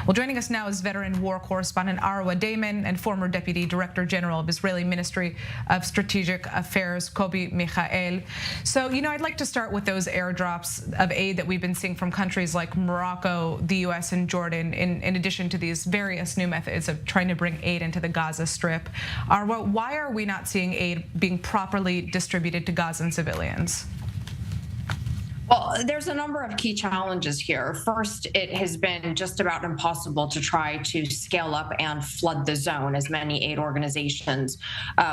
Well, joining us now is veteran war correspondent Arwa Damon and former Deputy Director General of Israeli Ministry of Strategic Affairs, Kobi Michael. So, I'd like to start with those airdrops of aid that we've been seeing from countries like Morocco, the U.S., and Jordan, in addition to these various new methods of trying to bring aid into the Gaza Strip. Arwa, why are we not seeing aid being properly distributed to Gazan civilians? Well, there's a number of key challenges here. First, it has been just about impossible to try to scale up and flood the zone, as many aid organizations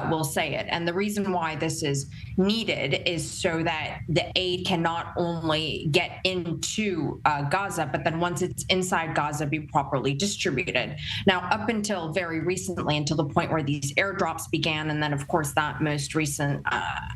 will say it. And the reason why this is needed is so that the aid can not only get into Gaza, but then once it's inside Gaza, be properly distributed. Now, up until very recently, until the point where these airdrops began, and then, of course, that most recent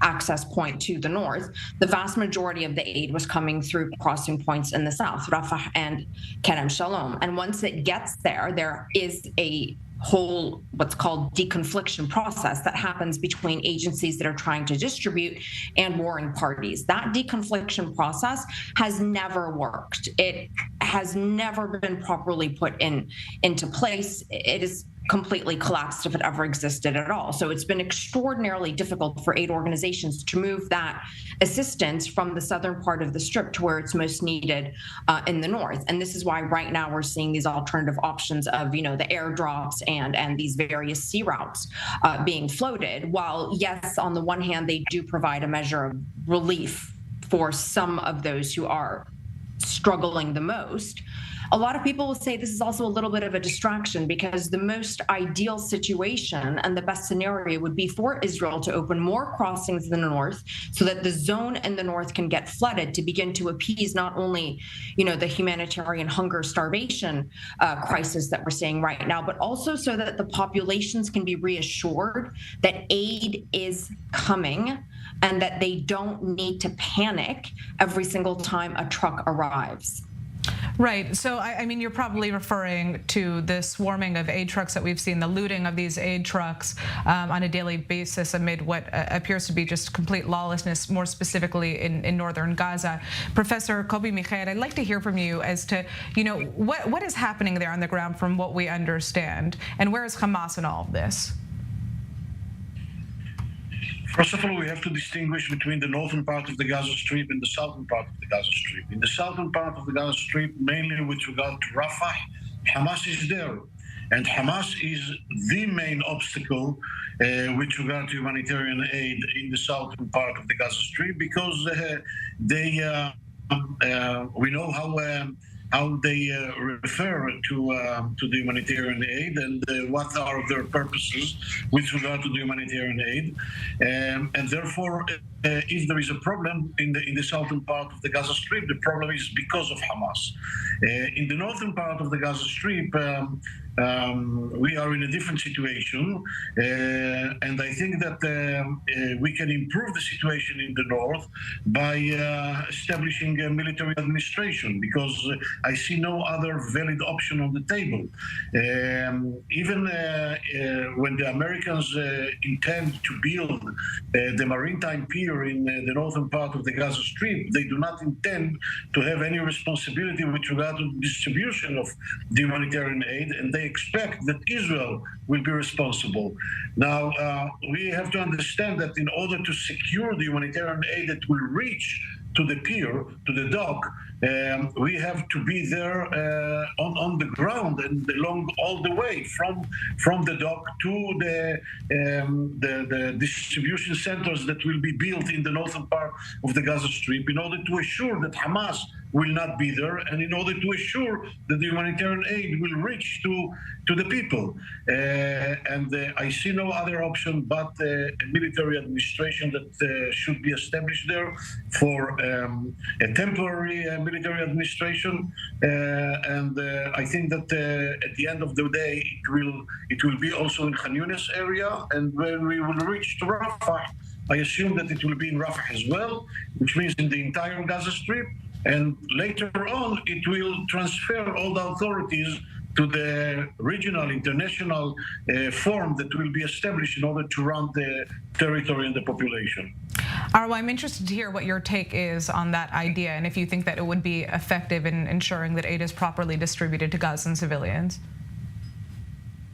access point to the north, the vast majority of the aid was coming through crossing points in the south, Rafah and Kerem Shalom. And once it gets there, there is a whole what's called deconfliction process that happens between agencies that are trying to distribute and warring parties. That deconfliction process has never worked. It has never been properly put into place. It is completely collapsed if it ever existed at all. So it's been extraordinarily difficult for aid organizations to move that assistance from the southern part of the Strip to where it's most needed in the north. And this is why right now we're seeing these alternative options of, the airdrops and these various sea routes being floated. While, yes, on the one hand, they do provide a measure of relief for some of those who are struggling the most, a lot of people will say this is also a little bit of a distraction, because the most ideal situation and the best scenario would be for Israel to open more crossings in the north so that the zone in the north can get flooded to begin to appease not only, the humanitarian hunger starvation crisis that we're seeing right now, but also so that the populations can be reassured that aid is coming and that they don't need to panic every single time a truck arrives. Right. So, you're probably referring to the swarming of aid trucks that we've seen, the looting of these aid trucks on a daily basis amid what appears to be just complete lawlessness, more specifically in northern Gaza. Professor Kobi Michael, I'd like to hear from you as to, what is happening there on the ground from what we understand, and where is Hamas in all of this? First of all, we have to distinguish between the northern part of the Gaza Strip and the southern part of the Gaza Strip. In the southern part of the Gaza Strip, mainly with regard to Rafah, Hamas is there. And Hamas is the main obstacle with regard to humanitarian aid in the southern part of the Gaza Strip, because we know how they refer to the humanitarian aid and what are their purposes with regard to the humanitarian aid, and therefore, if there is a problem in the southern part of the Gaza Strip, the problem is because of Hamas. In the northern part of the Gaza Strip, we are in a different situation, and I think that we can improve the situation in the north by establishing a military administration, because I see no other valid option on the table. Even when the Americans intend to build the maritime pier in the northern part of the Gaza Strip, they do not intend to have any responsibility with regard to the distribution of the humanitarian aid, and they expect that Israel will be responsible. Now, we have to understand that in order to secure the humanitarian aid that will reach to the pier, to the dock, we have to be there on the ground and along all the way from the dock to the distribution centers that will be built in the northern part of the Gaza Strip, in order to assure that Hamas will not be there, and in order to assure that the humanitarian aid will reach to the people. And I see no other option but a military administration that should be established there for a temporary military administration. And I think that at the end of the day, it will be also in Khan Yunis area. And when we will reach to Rafah, I assume that it will be in Rafah as well, which means in the entire Gaza Strip. And later on, it will transfer all the authorities to the regional, international form that will be established in order to run the territory and the population. Arwa, I'm interested to hear what your take is on that idea and if you think that it would be effective in ensuring that aid is properly distributed to Gazan civilians.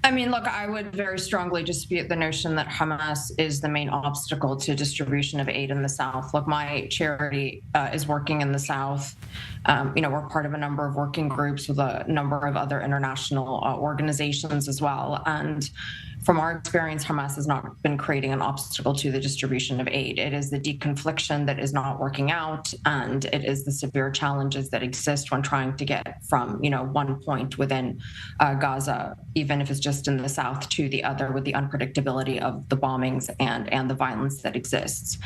I mean, look, I would very strongly dispute the notion that Hamas is the main obstacle to distribution of aid in the South. Look, my charity is working in the South. We're part of a number of working groups with a number of other international organizations as well. And from our experience, Hamas has not been creating an obstacle to the distribution of aid. It is the deconfliction that is not working out, and it is the severe challenges that exist when trying to get from, one point within Gaza, even if it's just in the south, to the other, with the unpredictability of the bombings and the violence that exists.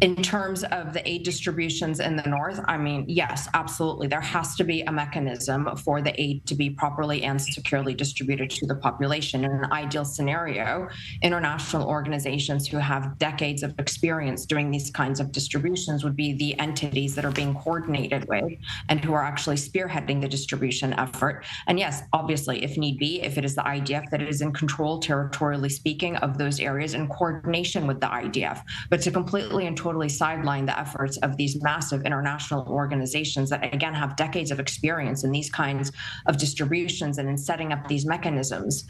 In terms of the aid distributions in the north, I mean, yes, absolutely. There has to be a mechanism for the aid to be properly and securely distributed to the population. In an ideal scenario, international organizations who have decades of experience doing these kinds of distributions would be the entities that are being coordinated with and who are actually spearheading the distribution effort. And yes, obviously, if need be, if it is the IDF that is in control, territorially speaking, of those areas in coordination with the IDF, but to completely and totally sideline the efforts of these massive international organizations that, again, have decades of experience in these kinds of distributions and in setting up these mechanisms.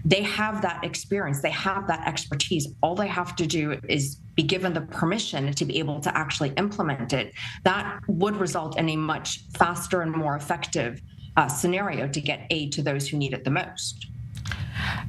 They have that experience, they have that expertise. All they have to do is be given the permission to be able to actually implement it. That would result in a much faster and more effective scenario to get aid to those who need it the most.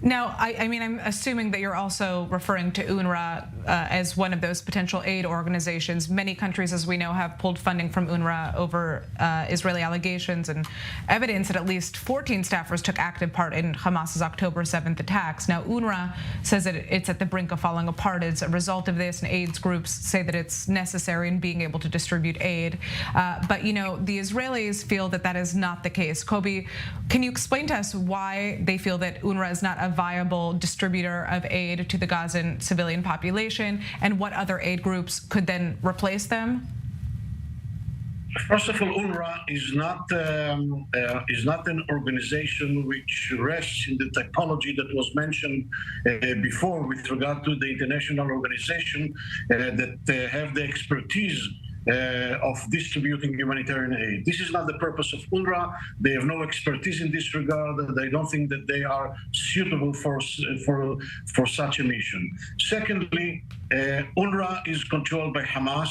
Now, I'm assuming that you're also referring to UNRWA as one of those potential aid organizations. Many countries, as we know, have pulled funding from UNRWA over Israeli allegations and evidence that at least 14 staffers took active part in Hamas's October 7th attacks. Now, UNRWA says that it's at the brink of falling apart as a result of this, and AIDS groups say that it's necessary in being able to distribute aid. But the Israelis feel that that is not the case. Kobi, can you explain to us why they feel that UNRWA is not a viable distributor of aid to the Gazan civilian population, and what other aid groups could then replace them? First of all, UNRWA is not an organization which rests in the typology that was mentioned before with regard to the international organization that have the expertise of distributing humanitarian aid. This is not the purpose of UNRWA. They have no expertise in this regard. They don't think that they are suitable for such a mission. Secondly, UNRWA is controlled by Hamas.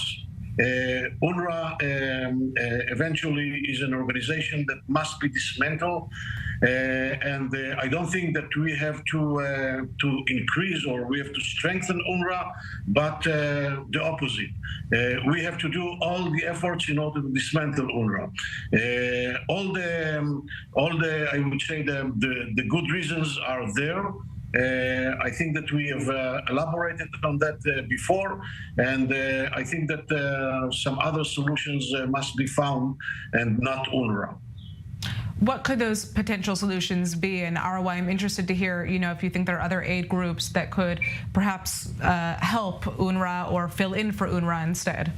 UNRWA eventually is an organization that must be dismantled, and I don't think that we have to increase or we have to strengthen UNRWA, but the opposite. We have to do all the efforts in order to dismantle UNRWA. All the I would say the good reasons are there. I think that we have elaborated on that before, and I think that some other solutions must be found and not UNRWA. What could those potential solutions be? And Arwa, I'm interested to hear, if you think there are other aid groups that could perhaps help UNRWA or fill in for UNRWA instead.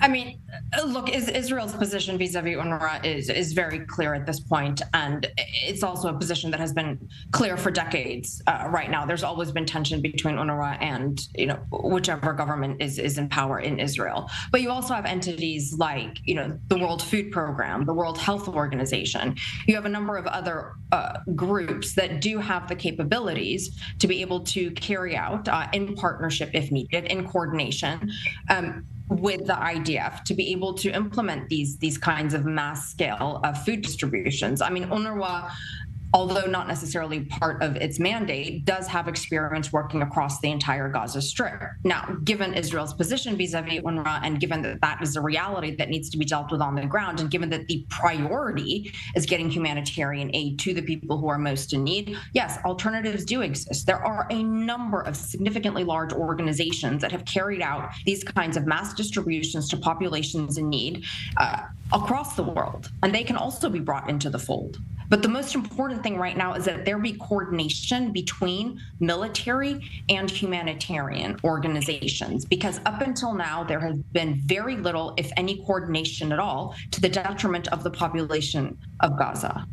I mean, look, Israel's position vis-a-vis UNRWA is very clear at this point, and it's also a position that has been clear for decades. Right now, there's always been tension between UNRWA and whichever government is in power in Israel. But you also have entities like the World Food Program, the World Health Organization. You have a number of other groups that do have the capabilities to be able to carry out in partnership, if needed, in coordination. With the IDF to be able to implement these kinds of mass scale food distributions. I mean, UNRWA, although not necessarily part of its mandate, does have experience working across the entire Gaza Strip. Now, given Israel's position vis-a-vis UNRWA, and given that that is a reality that needs to be dealt with on the ground, and given that the priority is getting humanitarian aid to the people who are most in need, yes, alternatives do exist. There are a number of significantly large organizations that have carried out these kinds of mass distributions to populations in need across the world, and they can also be brought into the fold. But the most important thing right now is that there be coordination between military and humanitarian organizations, because up until now, there has been very little, if any, coordination at all to the detriment of the population of Gaza.